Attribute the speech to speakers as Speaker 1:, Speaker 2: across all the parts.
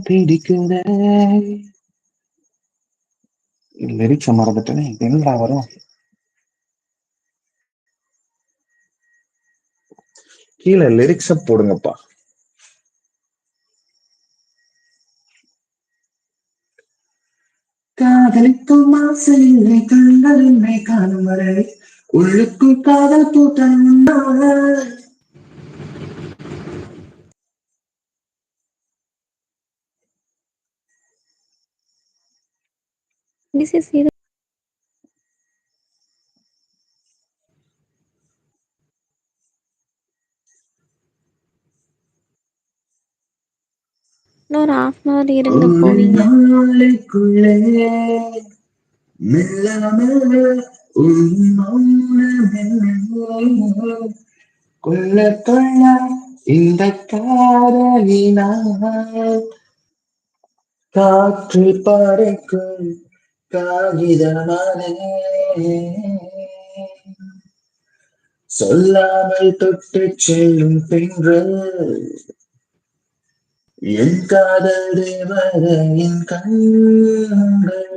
Speaker 1: பிடிக்குதே. Lyrics மறந்துட்டேனே. என்னடா வரும்? கீழே லிரிக்ஸ போடுங்கப்பா. காதலிக்கும் ஆசை இல்லை கண்களின்மை காணும் வரை உள்ளுக்குள் காதல் பூட்டம் உண்டாக.
Speaker 2: This is either இன்னொரு 1/2 இருங்க
Speaker 1: ஒரு
Speaker 2: போவீங்க.
Speaker 1: நாளைக்குள்ளே மெல்ல மெல்ல உன் மௌனமென்ன கொள்ள கொள்ள இந்த காதலினால் காற்று பறக்கும் காகிதமானே சொல்லாமல் தொட்டு செல்லும் பெண்கள் என் காதல் தேவதையின் கண்கள்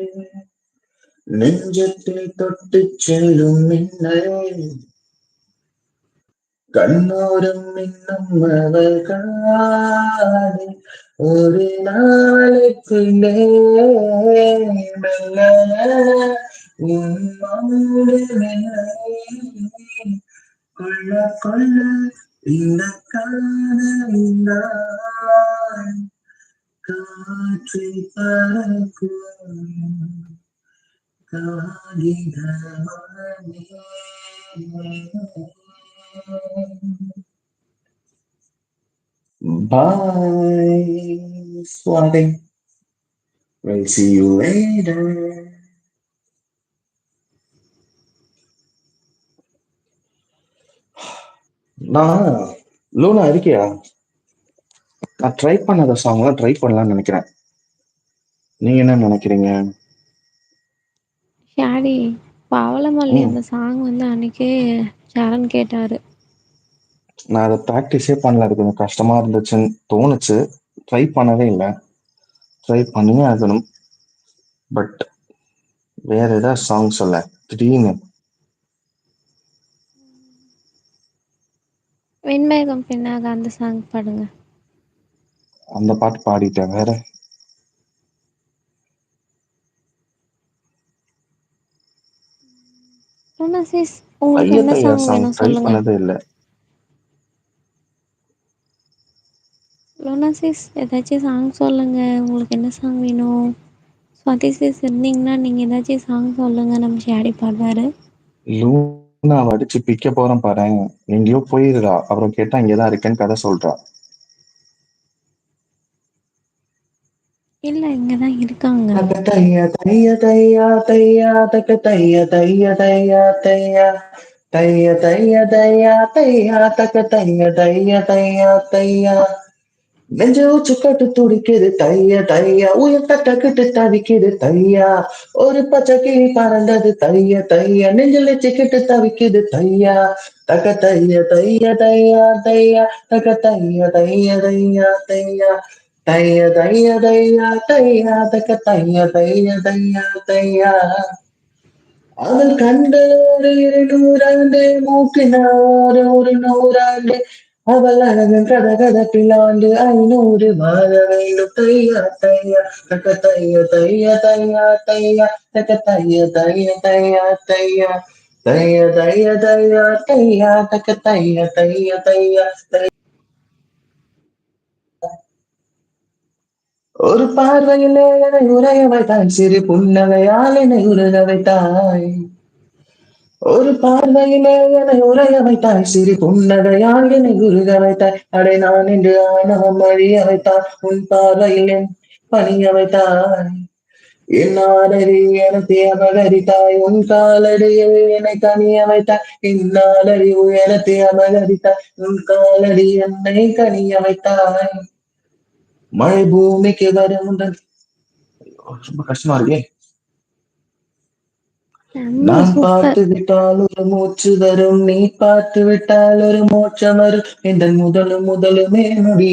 Speaker 1: நெஞ்சத்தில் தொட்டு செல்லும் மின்னல் கண்ணோரம் இன்னும் அவள் காது ஒரு நாளைக்குள்ளே மெல்ல உன் மௌனமென்னை கொள்ள கொள்ள இந்த காதலினால் காற்றில் பறக்கும் காகிதமானே. Bye, Swati. We'll see you later. நான் லூனா இருக்கியா? நான் ட்ரை பண்ணாத சாங்லாம் ட்ரை பண்ணலாம்னு நினைக்கிறேன். நீங்க என்ன நினைக்கிறீங்க?
Speaker 2: ஷாடி பவளமல்லி
Speaker 1: ம்
Speaker 2: அந்த சாங் வந்து அன்னைக்கே சரண் கேட்டாரு.
Speaker 1: நான் அதை ப்ராக்டிஸே பண்ணல. அது கொஞ்சம் கஷ்டமா இருந்துச்சுன்னு தோணுச்சு. ட்ரை பண்ணவே இல்லை. ட்ரை பண்ணியே ஆகணும். பட் வேற ஏதாவது சாங் சொல்ல திடீர்னு
Speaker 2: வெண்மேகம் பெண்ணாக அந்த சாங் பாடுங்க.
Speaker 1: அந்த பாட்டு பாடிட்டேன். வேற
Speaker 2: லூனா சிஸ் உங்களுக்கு
Speaker 1: ஐயா
Speaker 2: என்ன
Speaker 1: தையா
Speaker 2: சாங்
Speaker 1: சாங்
Speaker 2: வேணும்
Speaker 1: ட்ரை
Speaker 2: சொல்லுங்க.
Speaker 1: பண்ணதே இல்லை.
Speaker 2: லூனா சிஸ் ஏதாச்சும் சாங் சொல்லுங்க. உங்களுக்கு என்ன சாங் வேணும்? ஸ்வாதி சிஸ் இருந்தீங்கன்னா நீங்கள் ஏதாச்சும் சாங் சொல்லுங்க. நம்ம ஷாடி பாடுவாரு.
Speaker 1: லூனா அடிச்சு பிக்க போறேன் பாரு. எங்கேயோ போயிருடா. அப்புறம் கேட்டா இங்கதான் இருக்கேன்னு கதை சொல்றா.
Speaker 2: இல்லை இங்கே தான் இருக்காங்க.
Speaker 1: தக்க தைய தைய தையா தையா தக்க தைய தைய தையா தையா தைய தைய தையா தையா தக்க தைய தைய தையா தையா நெஞ்சு உச்சுக்கட்டு துடிக்குது தைய தையா உயிர் தட்டக்கிட்டு தவிக்குது தையா ஒரு பச்சை கிளி பறந்தது தைய தையா நெஞ்சில் வச்சுக்கிட்டு தவிக்குது தையா தக்க தைய தைய தையா தையா தக்க தைய தைய தையா தையா தைய தைய தையா தையா தக்க தைய தைய தையா தையா அவள் கண்டோடு 200 மூக்கினார் ஒரு நூறாண்டு அவள் அழகன் கதகதப்பிலாண்டு 500 வாழ வேண்டும் தையா தையா தக்க தைய தைய தையா தையா தக்க தைய தைய தையா தையா தைய தைய தையா தையா தக்க தைய தைய தையா தையா ஒரு பார்வையிலே என்னை உரைய வைத்தாய் சிறு புன்னகையால் என்னை உருக வைத்தாய் ஒரு பார்வையிலே என்னை உரைய வைத்தாய் சிறு புன்னகையால் என்னை உருக வைத்தாய் அடை நான் என்று ஆணவம் அழிய வைத்தாய் உன் பார்வையில் என் பணிய வைத்தாய் என் ஆடறி எனக்கு அபகரித்தாய் உன் காலடியில் என்னை கனிய வைத்தாய் இந்நாளறி உயரத்தை அபகரித்தாய் உன் காலடி என்னை கனிய வைத்தாய் மழை பூமிக்கு வரும் முதல் ரொம்ப கஷ்டமா இருக்கே.
Speaker 2: செம்ம
Speaker 1: நான்
Speaker 2: சூப்பர்.
Speaker 1: பார்த்து விட்டால் ஒரு மூச்சு வரும் நீ பார்த்து விட்டால் ஒரு மோட்சம் வரும் இந்த முதலுமே முடியும்